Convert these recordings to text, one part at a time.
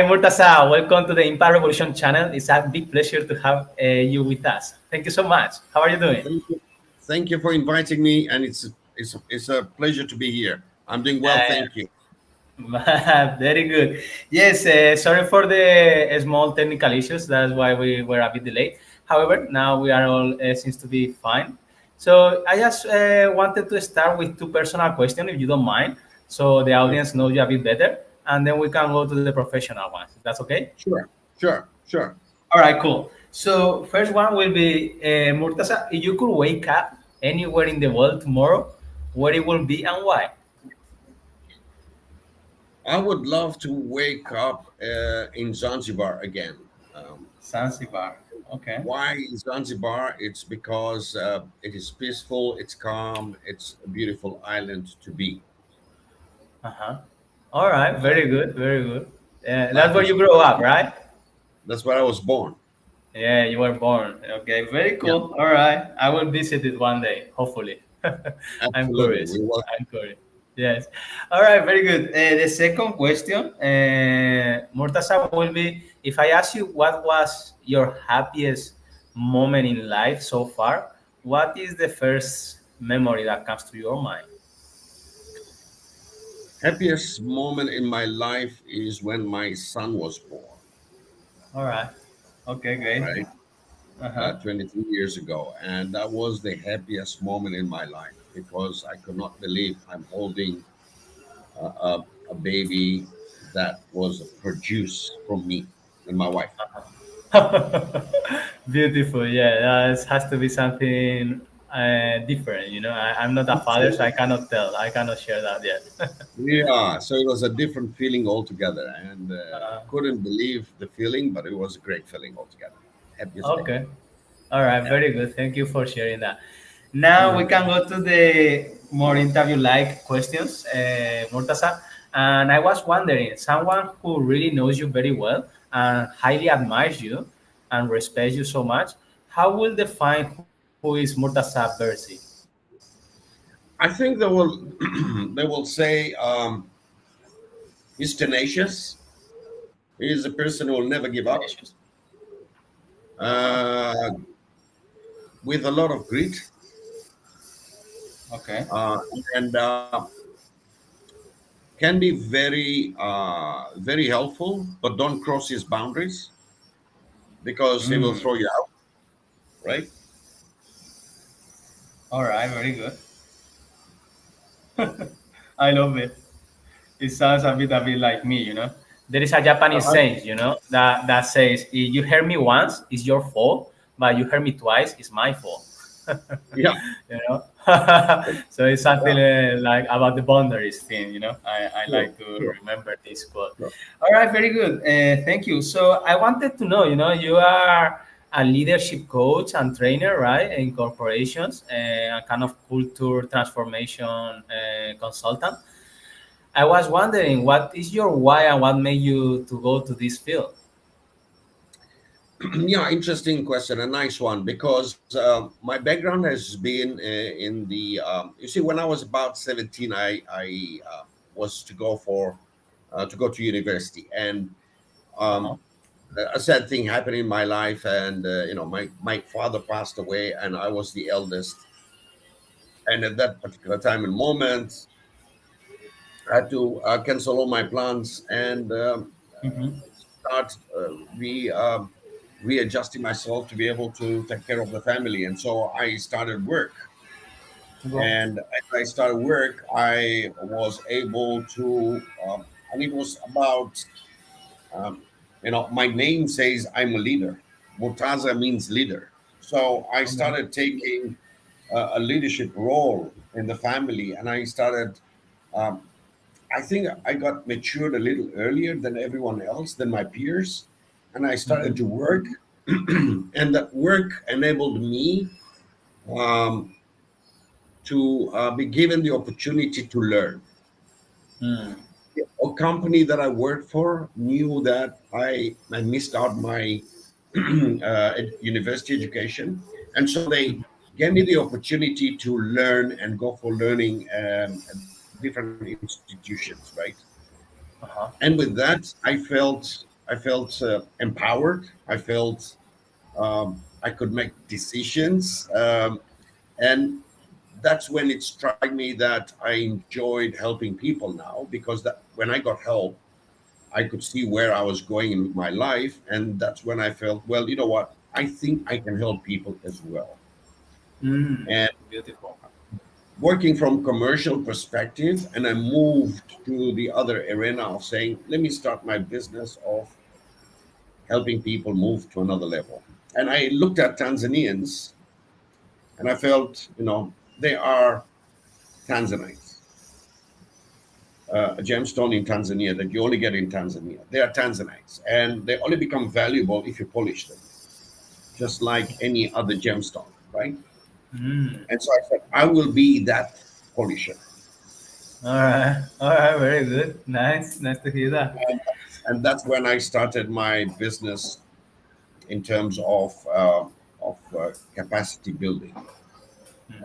Murtaza. Welcome to the Impact Revolution channel. It's a big pleasure to have you with us. Thank you so much. How are you doing? Thank you. Thank you for inviting me, and it's a pleasure to be here. I'm doing well, Uh, thank you. Very good. Yes, sorry for the small technical issues. That's why we were a bit delayed. However, now we are all seems to be fine. So I just wanted to start with two personal questions, if you don't mind, so the Sure, audience knows you a bit better, and then we can go to the professional ones. That's okay? sure, sure, sure. All right, cool. So first one will be Murtaza. If you could wake up anywhere in the world tomorrow, where it will be and why? I would love to wake up in Zanzibar again. Zanzibar. Okay. Why Zanzibar? It's because it is peaceful, it's calm, it's a beautiful island to be. Uh huh. All right. Very good. Very good. That's Life where is you grew up, right? That's where I was born. Yeah, you were born. Okay. Very Yeah, cool. All right. I will visit it one day, hopefully. I'm absolutely. curious. We will. I'm curious. Yes. All right. Very good. The second question, Murtaza, will be if I ask you what was your happiest moment in life so far, what is the first memory that comes to your mind? Happiest moment in my life is when my son was born. All right. Okay. Great. Right. Uh huh. 23 years ago. And that was the happiest moment in my life because I could not believe I'm holding a baby that was produced from me and my wife. Beautiful. Yeah, that has to be something different. I'm not a father, so I Absolutely. cannot tell. I cannot share that yet. Yeah, so it was a different feeling altogether. And uh, couldn't believe the feeling, but it was a great feeling altogether. Happiest day. okay. All right. Yeah. Very good. Thank you for sharing that. Now we Mhm. can go to the more interview-like questions, Murtaza. And I was wondering, someone who really knows you very well and highly admires you and respects you so much, how will define who is Murtaza Versi? I think they will they will say he's tenacious. He's a person who will never give up. Tenacious. Uh-huh. Uh, with a lot of grit Okay. uh, and can be very helpful, but don't cross his boundaries because he will Mm. throw you out, right? All right. Very good. I love it. It sounds a bit like me. There is a Japanese Uh-huh. saying, that says, if you heard me once, it's your fault, but you heard me twice, it's my fault. Yeah, you know? So it's something yeah, like about the boundaries thing. I sure, like to sure, remember this quote. sure. All right, very good. Thank you. So I wanted to know, you are a leadership coach and trainer, right, in corporations, a kind of culture transformation consultant. I was wondering, what is your why and what made you to go to this field? Yeah, interesting question, a nice one, because my background has been in the you see, when I was about 17, I was to go to university, and Uh-huh. um, a sad thing happened in my life, and my father passed away, and I was the eldest. And at that particular time and moment, I had to cancel all my plans and Mm-hmm. start readjusting myself to be able to take care of the family. And so I started work. Go. And as I started work, I was able to, and it was about, um, my name says I'm a leader. Murtaza means leader. So I Okay. started taking a leadership role in the family, and I started. Um, I think I got matured a little earlier than everyone else, than my peers, and I started to Mm-hmm. work, and that work enabled me um, to be given the opportunity to learn. Mm. A company that I worked for knew that I missed out my university education, and so they gave me the opportunity to learn and go for learning at different institutions, right? Uh-huh. And with that, I felt empowered. I felt I could make decisions, and that's when it struck me that I enjoyed helping people now, because that when I got help, I could see where I was going in my life, and that's when I felt, well, you know what? I think I can help people as well. Mm, And beautiful. working from commercial perspective, and I moved to the other arena of saying, let me start my business of helping people move to another level. And I looked at Tanzanians, and I felt, they are Tanzanites, a gemstone in Tanzania that you only get in Tanzania. They are Tanzanites, and they only become valuable if you polish them, just like any other gemstone, right? Mm. And so I said, I will be that polisher. All right, very good. Nice to hear that. And that's when I started my business in terms of capacity building.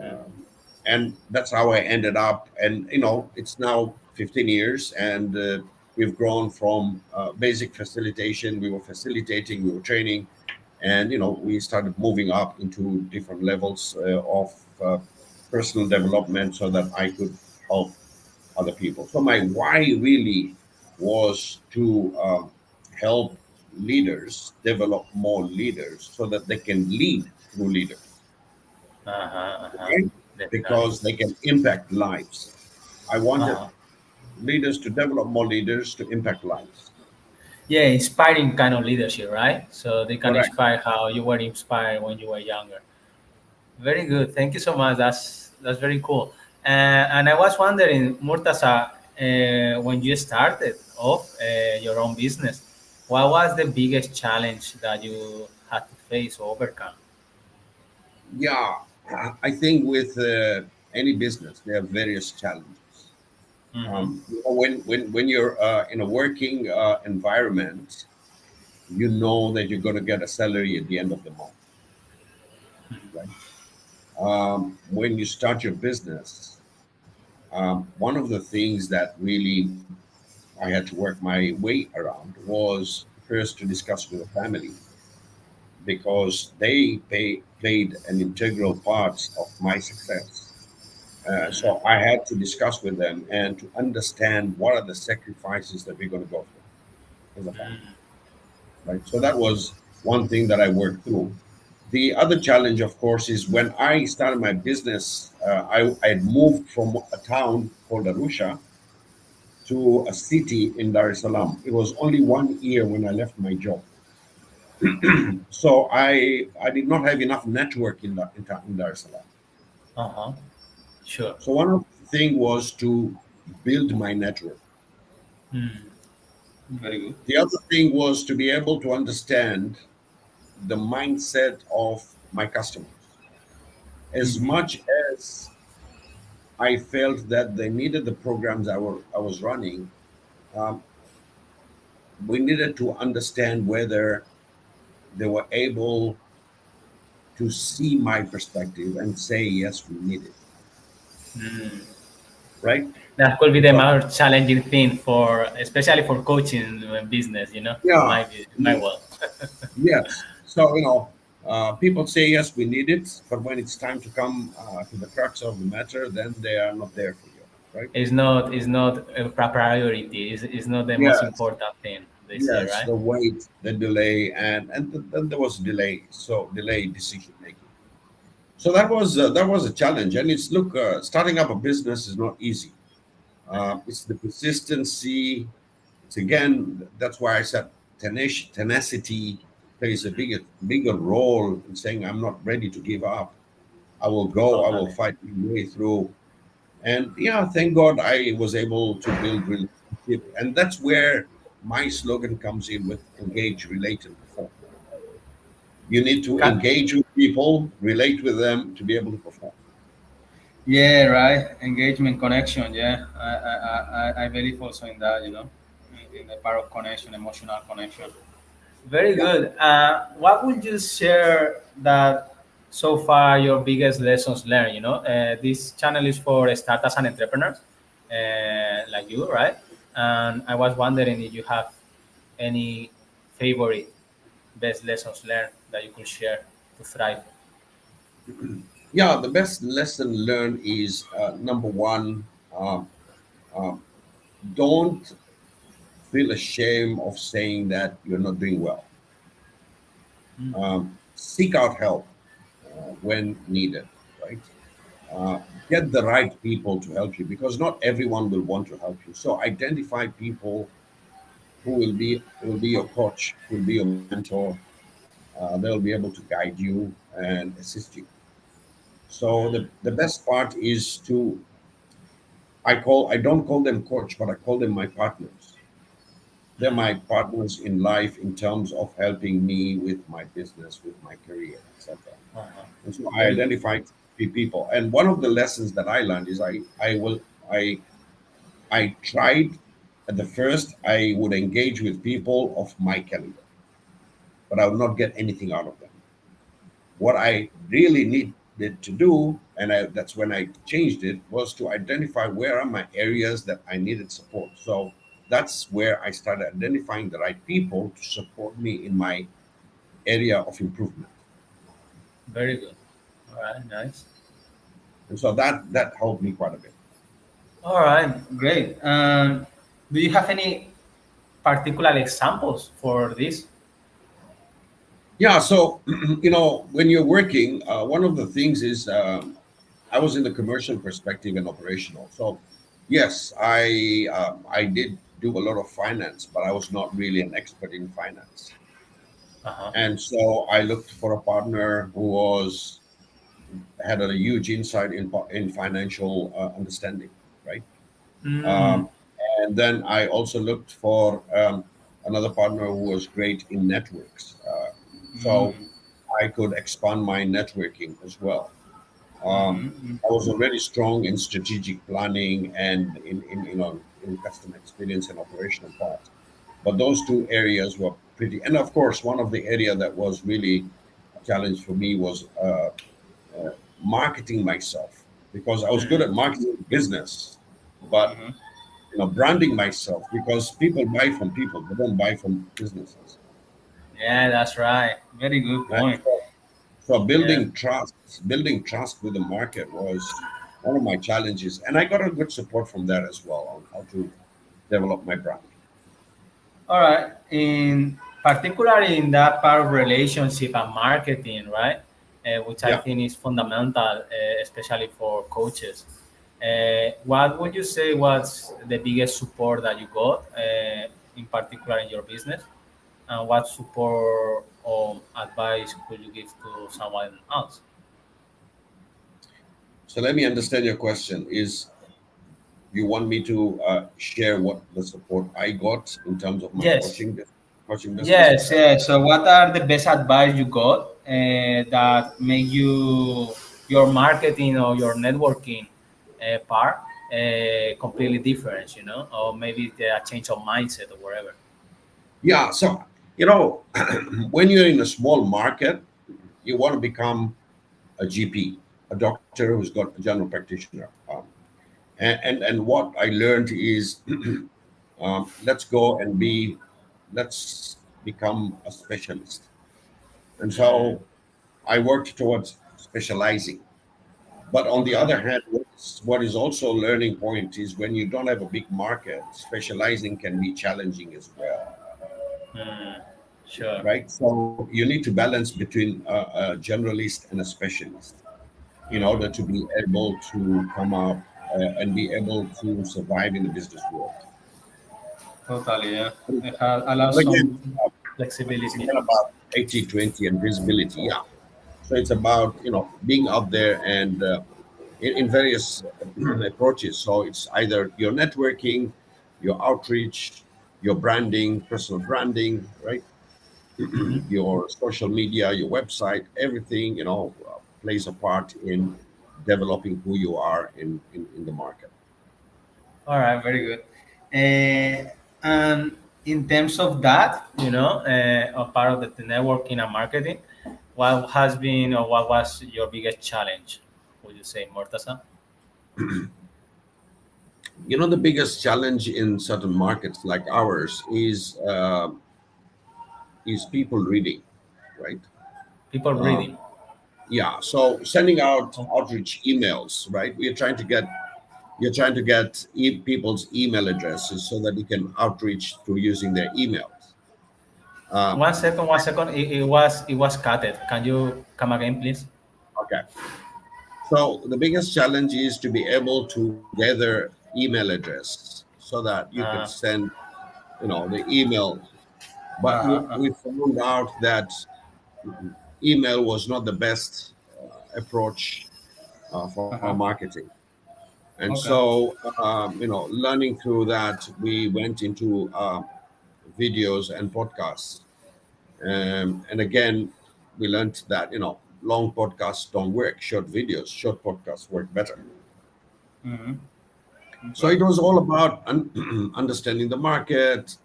Um, and that's how I ended up. And it's now 15 years, and we've grown from basic facilitation. We were facilitating, we were training, and we started moving up into different levels of personal development so that I could help other people. So my why really was to help leaders develop more leaders so that they can lead through leaders, Uh-huh, uh-huh. right? Definitely. Because they can impact lives. I wanted Uh-huh. leaders to develop more leaders to impact lives. Yeah, inspiring kind of leadership, right? So they can Correct. inspire how you were inspired when you were younger. Very good. Thank you so much. That's very cool. And I was wondering, Murtaza, when you started off your own business, what was the biggest challenge that you had to face or overcome? Yeah, I think with any business, there are various challenges. Mm-hmm. When you're in a working environment, you know that you're going to get a salary at the end of the month, right? When you start your business, one of the things that really I had to work my way around was first to discuss with the family, because played an integral part of my success. So I had to discuss with them and to understand what are the sacrifices that we're going to go through as a family, right? So that was one thing that I worked through. The other challenge, of course, is when I started my business, I had moved from a town called Arusha to a city in Dar es Salaam. It was only 1 year when I left my job. So I did not have enough network in Dar es Salaam. Uh-huh. Sure. So one of the thing was to build my network. Mm. Very good. The other thing was to be able to understand the mindset of my customers. As Mm-hmm. much as I felt that they needed the programs I was running, um, we needed to understand whether they were able to see my perspective and say, yes, we need it, Mm. right? That could be the Because, more challenging thing for, especially for coaching business. yeah, My world. yes. So, people say, yes, we need it, but when it's time to come to the crux of the matter, then they are not there for you, right? It's not a priority. It's not the most Yes, important thing. They say, yes, right? the wait, the delay, and then there was delay, so delay decision making. So that was a challenge, and it's look, starting up a business is not easy. It's the persistency. It's again, that's why I said tenacity plays a bigger role in saying I'm not ready to give up. I will go. I will Totally. fight my way through. And yeah, thank God I was able to build relationship, and that's where my slogan comes in with engage, relate, and perform. You need to Ca- engage with people, relate with them to be able to perform. Yeah, right. Engagement, connection. Yeah, I believe also in that. In the part of connection, emotional connection. Very Yeah. good. What would you share that so far your biggest lessons learned? This channel is for startups and entrepreneurs, like you, right? And I was wondering if you have any favorite best lessons learned that you could share to thrive. Yeah, the best lesson learned is number one, um, um, don't feel ashamed of saying that you're not doing well. Mm. Seek out help when needed, right? Uh, get the right people to help you because not everyone will want to help you. So identify people who will be your coach, who will be your mentor. They'll be able to guide you and assist you. So the best part is to I don't call them coach, but I call them my partners. They're my partners in life in terms of helping me with my business, with my career, etc. Uh-huh. And so I Very good. identified three people. And one of the lessons that I learned is I tried at the first I would engage with people of my caliber, but I would not get anything out of them. What I really needed to do, and that's when I changed it, was to identify where are my areas that I needed support. So that's where I started identifying the right people to support me in my area of improvement. Very good. All right, nice. And so that helped me quite a bit. All right, great. Do you have any particular examples for this? Yeah. So, when you're working, one of the things is I was in the commercial perspective and operational. So, yes, I did do a lot of finance, but I was not really an expert in finance. Uh-huh. And so I looked for a partner who was had a huge insight in financial understanding, right? Mm, Um, and then I also looked for another partner who was great in networks, so mm, I could expand my networking as well. mm, I was already strong in strategic planning and in customer experience and operational part. But those two areas were pretty, and of course, one of the area that was really a challenge for me was marketing myself because I was good mm, at marketing business, but mhm. branding myself because people buy from people, they don't buy from businesses, Yeah, that's right. Very good right? point. So Yeah. building trust with the market was one of my challenges, and I got a good support from that as well on how to develop my brand. All right. In particularly in that part of relationship and marketing, right? Which I Yeah. think is fundamental, especially for coaches. What would you say was the biggest support that you got, in particular in your business? And what support or advice could you give to someone else? So let me understand your question. Is you want me to share what the support I got in terms of my Yes. coaching business? Yes, yes. So, what are the best advice you got that make your marketing or your networking part completely different? You know, or maybe a change of mindset or whatever. Yeah. So when you're in a small market, you want to become a GP, a doctor who's got a general practitioner. And what I learned is let's go and let's become a specialist. And Mm, so I worked towards specializing. But on the okay. other hand, what is also a learning point is when you don't have a big market, specializing can be challenging as well, Mm, sure. right? So you need to balance between a generalist and a specialist in order to be able to come up and be able to survive in the business world. Totally. Yeah. But It allows again, some it's flexibility. again about 80/20 and visibility. Yeah. So it's about, being out there and in various approaches. So it's either your networking, your outreach, your branding, personal branding, right? Hmm. Your social media, your website, everything, plays a part in developing who you are in the market. All right. Very good. And in terms of that, a part of the networking and marketing, what has been or what was your biggest challenge? Would you say, Murtaza? The biggest challenge in certain markets like ours is people reading, right? People Uh, reading. yeah, so sending out Oh, outreach emails, right? You're trying to get people's email addresses so that you can outreach through using their emails. Um, 1 second, 1 second. It was cut. Can you come again, please? okay. So the biggest challenge is to be able to gather email address so that you could Uh, send, the email. But uh-huh, we found out that email was not the best approach for our uh-huh. marketing. And Okay. so, learning through that, we went into videos and podcasts. And again, we learned that, long podcasts don't work. Short podcasts work better. Mm-hmm. So Okay. it was all about understanding the market,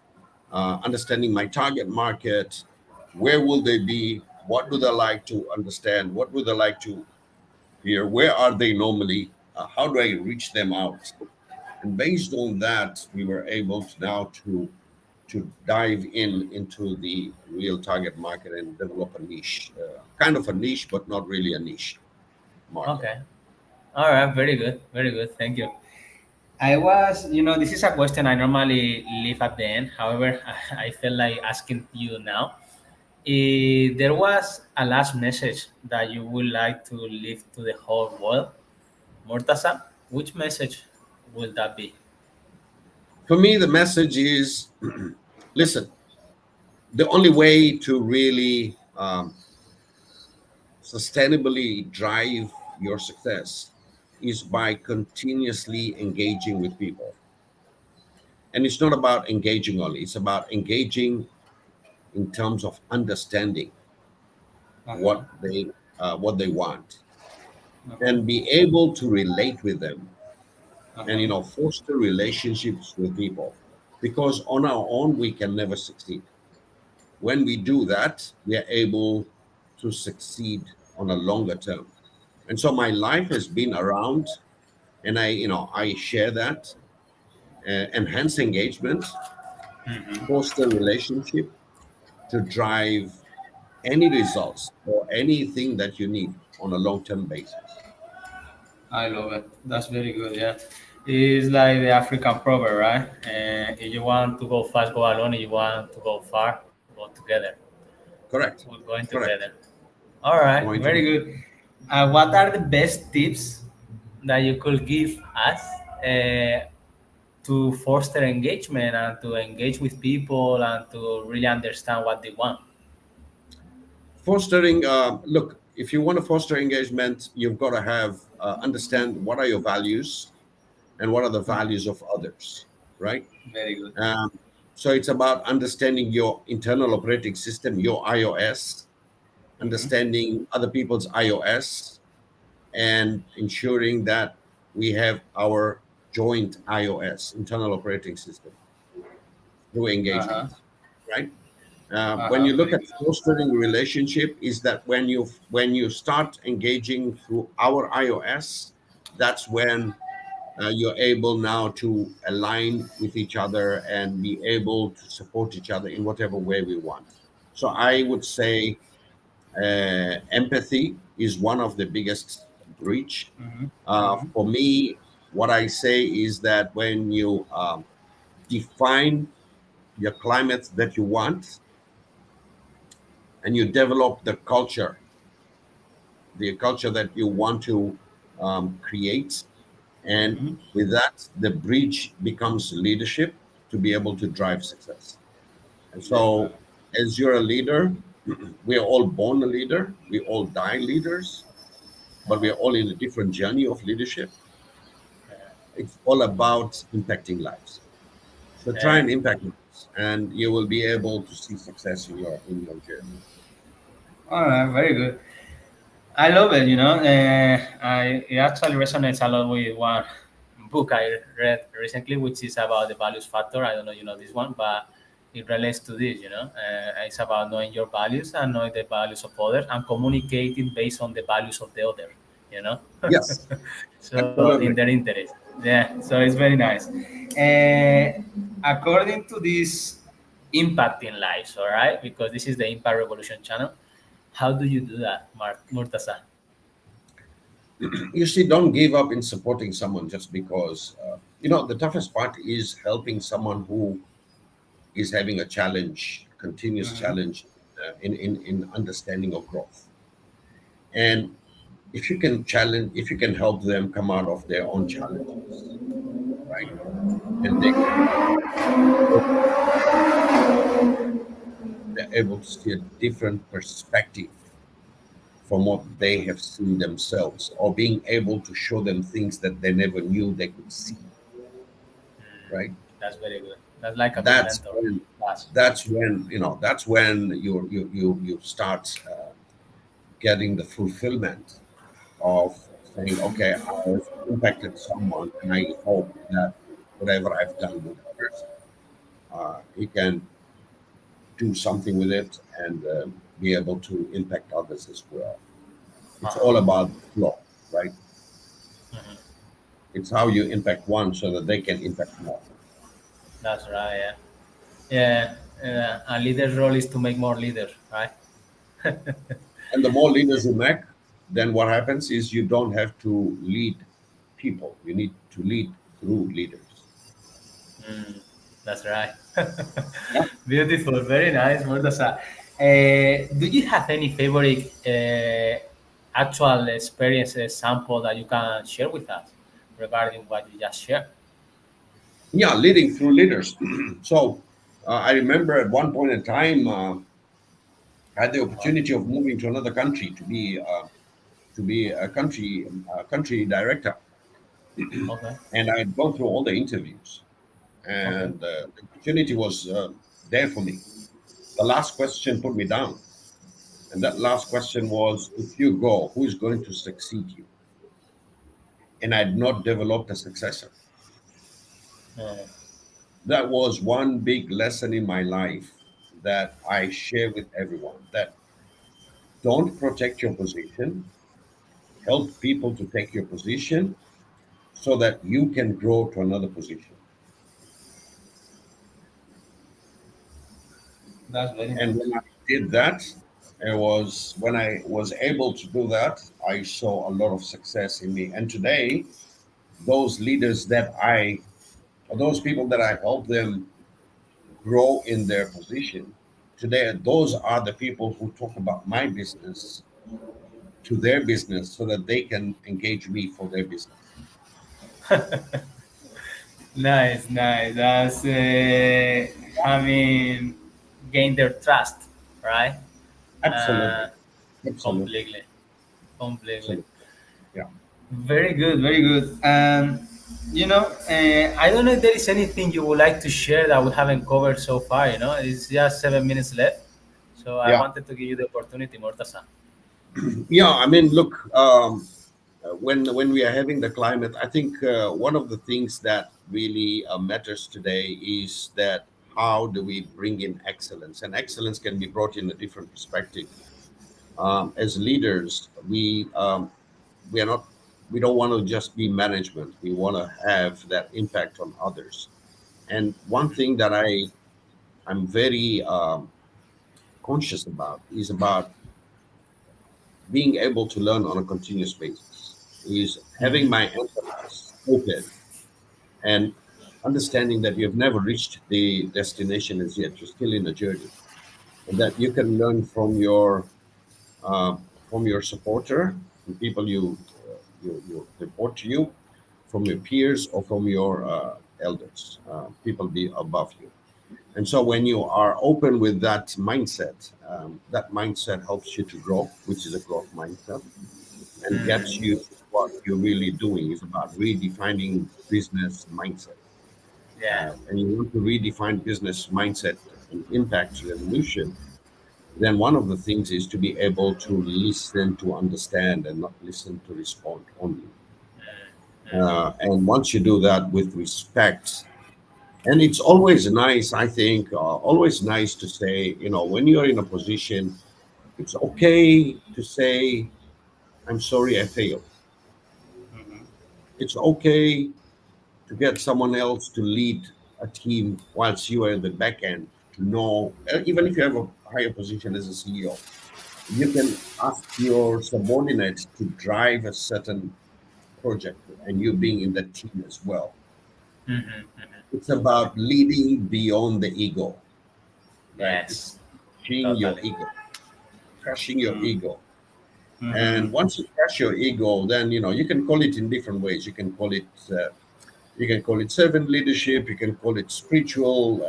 understanding my target market. Where will they be? What do they like to understand? What do they like to hear? Where are they normally? How do I reach them out? And based on that, we were able to now to dive into the real target market and develop a niche, kind of a niche, but not really a niche market. Okay. All right. Very good. Very good. Thank you. This is a question I normally leave at the end. However, I feel like asking you now. If there was a last message that you would like to leave to the whole world, Murtaza, which message would that be? For me, the message is listen, the only way to really sustainably drive your success is by continuously engaging with people. And it's not about engaging only, it's about engaging in terms of understanding Uh-huh. what they want Uh-huh. and be able to relate with them and Uh-huh. foster relationships with people, because on our own we can never succeed. When we do that, we are able to succeed on a longer term. And so my life has been around, and I share that, enhance engagement, foster relationship to drive any results or anything that you need on a long-term basis. I love it. That's very good. Yeah, it's like the African proverb, right? If you want to go fast, go alone. If you want to go far, go together. Correct. We're going Correct. together. All right, Going very to good. What are the best tips that you could give us to foster engagement and to engage with people and to really understand what they want? fostering. Look, if you want to foster engagement, you've got to have understand what are your values and what are the values of others, right? Very good. Um, so it's about understanding your internal operating system, your iOS, Mm-hmm. understanding other people's iOS, and ensuring that we have our joint iOS, internal operating system, through Uh-huh. engagement, right? When Uh-huh. you look Very at good. fostering relationship, is that when you start engaging through our iOS, that's when you're able now to align with each other and be able to support each other in whatever way we want. So I would say empathy is one of the biggest breach. Mm-hmm. Mm-hmm. For me, what I say is that when you define your climate that you want and you develop the culture that you want to create, and Mm-hmm. with that, the bridge becomes leadership to be able to drive success. And so, Definitely. as you're a leader, we are all born a leader, we all die leaders, but we Uh-huh. are all in a different journey of leadership. It's all about impacting lives. So try Uh, and impact lives, and you will be able to see success in your journey. all right. Very good. I love it. It actually resonates a lot with one book I read recently, which is about the values factor. I don't know you know this one, but it relates to this. It's about knowing your values and knowing the values of others and communicating based on the values of the other. You know, Yes, so in absolutely. their interest. Yeah, so it's very nice. Uh, According to this impact in lives, all right, because this is the Impact Revolution channel. How do you do that, Murtaza? You see, don't give up in supporting someone just because, the toughest part is helping someone who is having a challenge, continuous Mhm. challenge in understanding of growth. And if you can help them come out of their own challenges, right? And they're able to see a different perspective from what they have seen themselves, or being able to show them things that they never knew they could see, right? That's very good. That's like a good That's mentor. when That's you start getting the fulfillment of saying, okay, I've impacted someone, and I hope that whatever I've done with that person, he can do something with it and be able to impact others as well. It's all uh-huh. about the flow, right? Mhm. It's how you impact one so that they can impact more. That's right. Yeah. Yeah. A leader's role is to make more leaders, right? And the more leaders you make, then what happens is you don't have to lead people. You need to lead through leaders. Mm, that's right. Yeah. Beautiful, very nice, Murtaza. Do you have any favorite actual experience sample that you can share with us regarding what you just shared? Yeah, leading through leaders. So I remember at one point in time, I had the Uh-huh. opportunity of moving to another country to be a country director, Okay, and I had gone through all the interviews, okay. and the opportunity was there for me. The last question put me down, and that last question was, "If you go, who is going to succeed you?" And I had not developed a successor. Uh, That was one big lesson in my life that I share with everyone. That don't protect your position, help people to take your position so that you can grow to another position. that's very And nice. when I did that, it was when I was able to do that, I saw a lot of success in me. And today, those leaders that those people that I help them grow in their position, today, those are the people who talk about my business to their business so that they can engage me for their business. Nice, nice. That's having gained their trust, right? Uh, Absolutely. Absolutely. Completely, completely. Absolutely. Yeah. Very good, very good. I don't know if there is anything you would like to share that we haven't covered so far. It's just 7 minutes left, so I Yeah. wanted to give you the opportunity, Mortaza. Yeah. I mean, look, when we are having the climate, I think one of the things that really matters today is that how do we bring in excellence? And excellence can be brought in a different perspective. As leaders, we are not we don't want to just be management. We want to have that impact on others. And one thing that I'm very conscious about is about being able to learn on a continuous basis, is having my antennas open and understanding that you've never reached the destination as yet. You're still in a journey, and that you can learn uh, from your supporter, from people you report to you, from your peers, or from your elders, people be above you. And so when you are open with that mindset helps you to grow, which is a growth mindset, and gets you to what you're really doing. Is about redefining business mindset. Yeah, And you want to redefine business mindset and impact revolution, then one of the things is to be able to listen to understand and not listen to respond only. And once you do that with respect, and it's always nice, I think, always nice to say, when you're in a position, it's okay to say, I'm sorry I failed. It's okay to get someone else to lead a team whilst you are at the back end, to know, even if you have a higher position as a CEO, you can ask your subordinates to drive a certain project and you being in that team as well. Hmm. Hmm. It's about leading beyond the ego, right? It's Yes, crushing your totally. ego, crushing your ego. Mm-hmm. And once you crush your ego, then you can call it in different ways. You can call it servant leadership. You can call it spiritual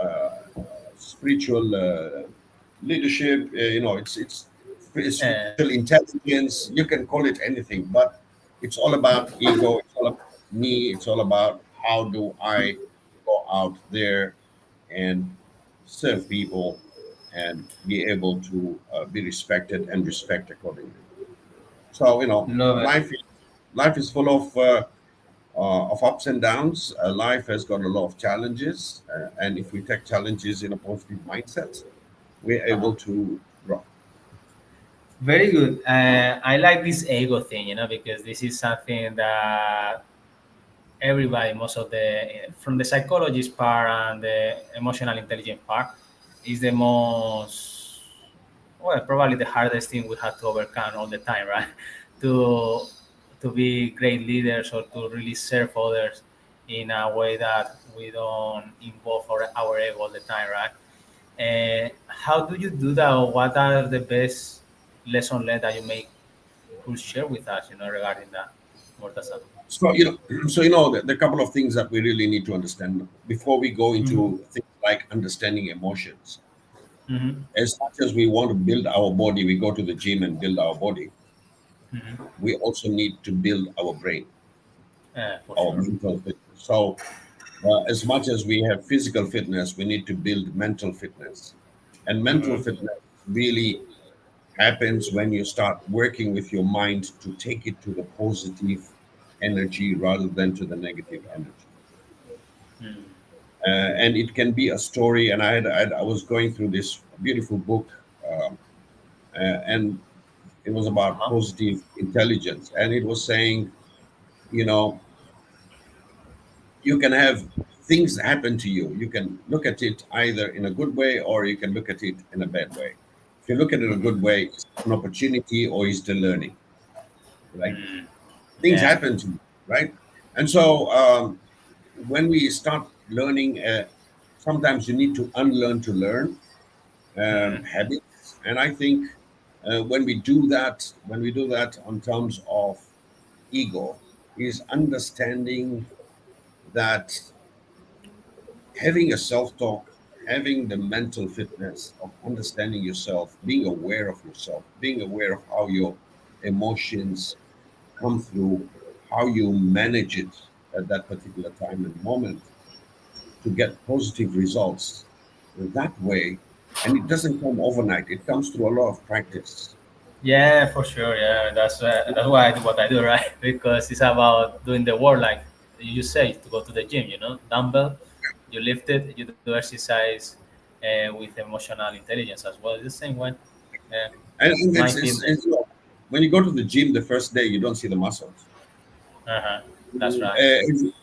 leadership. It's Uh, spiritual intelligence. You can call it anything, but it's all about ego. It's all about me. It's all about how do I go out there and serve people and be able to be respected and respect accordingly. So love it. life is full of ups and downs. Life has got a lot of challenges, and if we take challenges in a positive mindset, we're Uh-huh. able to grow. Very good. I like this ego thing, because this is something that everybody, most of from the psychologist part and the emotional intelligence part, is the most, well, probably the hardest thing we have to overcome all the time, right? to to be great leaders or to really serve others in a way that we don't involve our ego all the time, right? How do you do that, or what are the best lesson learned that you may could share with us, regarding that, Murtaza? So the couple of things that we really need to understand before we go Mm-hmm. into things like understanding emotions. Mm-hmm. As much as we want to build our body, we go to the gym and build our body. Mm-hmm. We also need to build our brain, For our sure. mental fitness. So as much as we have physical fitness, we need to build mental fitness. And mental Mm-hmm. fitness really happens when you start working with your mind to take it to the positive energy rather than to the negative energy. Mm-hmm. And it can be a story. And I was going through this beautiful book, and it was about Uh-huh. positive intelligence. And it was saying, you know, you can have things happen to you. You can look at it either in a good way or you can look at it in a bad way. If you look at it a good way, it's an opportunity or it's the learning, right? Mm-hmm. Things Yeah. happen to you, right? And so when we start learning, sometimes you need to unlearn to learn Mm-hmm. habits. And I think when we do that on terms of ego, is understanding that having a self-talk, having the mental fitness of understanding yourself, being aware of yourself, being aware of how your emotions come through, how you manage it at that particular time and moment to get positive results that way. And it doesn't come overnight. It comes through a lot of practice. Yeah, for sure. Yeah, that's why I do what I do, right? Because it's about doing the work, like you say, to go to the gym. Dumbbell, you lift it, you do exercise, with emotional intelligence as well. It's the same way. Yeah, And mind fitness. when you go to the gym the first day, you don't see the muscles. Uh-huh. That's right.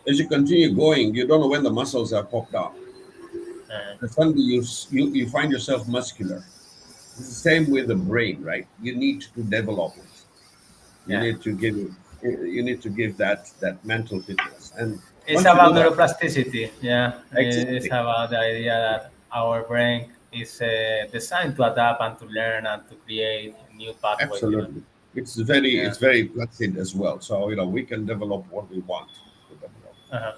As you continue going, you don't know when the muscles are popped out. Uh-huh. And suddenly you find yourself muscular. It's the same with the brain, right? You need to develop it. You Yeah. need to give it. You need to give that mental fitness. And It's once you do about that, neuroplasticity. Yeah, it's exactly, about the idea that our brain is designed to adapt and to learn and to create new pathways. absolutely, it's Yeah. very placid as well. So we can develop what we want to develop. Uh-huh.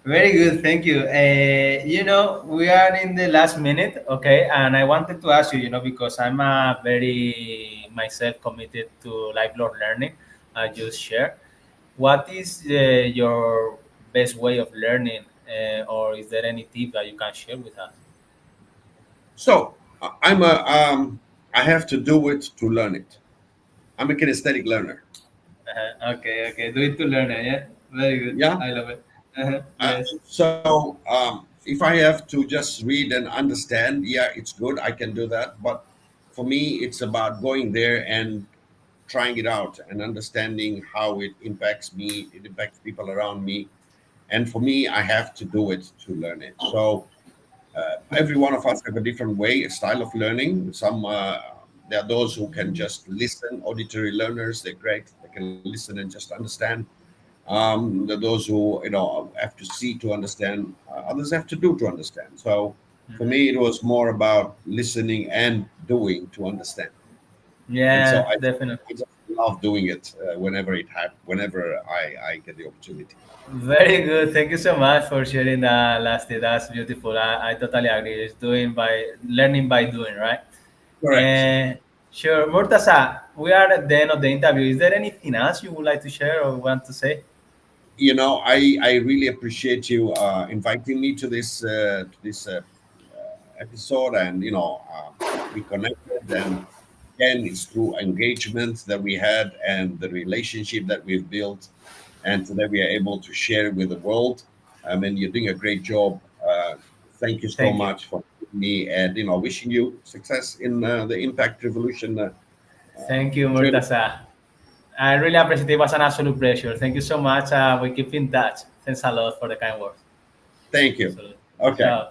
Very good, thank you. We are in the last minute, okay, and I wanted to ask you, because I'm a very myself committed to lifelong learning. I just share. What is your best way of learning, or is there any tip that you can share with us? So I have to do it to learn it. I'm a kinesthetic learner. Okay, okay, do it to learn it. Yeah, very good. Yeah. I love it. Yes. So if I have to just read and understand, yeah, it's good. I can do that. But for me, it's about going there and trying it out and understanding how it impacts me, it impacts people around me, and for me, I have to do it to learn it. So every one of us have a different way, a style of learning. Some there are those who can just listen, auditory learners. They're great. They can listen and just understand. There are those who have to see to understand. Others have to do to understand. So for me, it was more about listening and doing to understand. And so Yeah, I definitely. just love doing it whenever I get the opportunity. Very good. Thank you so much for sharing that last day. That's beautiful. I totally agree. It's doing by learning by doing, right? Correct. And sure, Murtaza, we are at the end of the interview. Is there anything else you would like to share or want to say? I really appreciate you inviting me to this episode, and we connected, and again, it's through engagement that we had and the relationship that we've built, and today we are able to share with the world. I mean, you're doing a great job. Thank you so Thank you. much for having me, and wishing you success in the impact revolution Thank you, journey. Murtaza. I really appreciate it. It was an absolute pleasure. Thank you so much. We keep in touch. Thanks a lot for the kind words. Thank you. Absolutely. Okay. Ciao.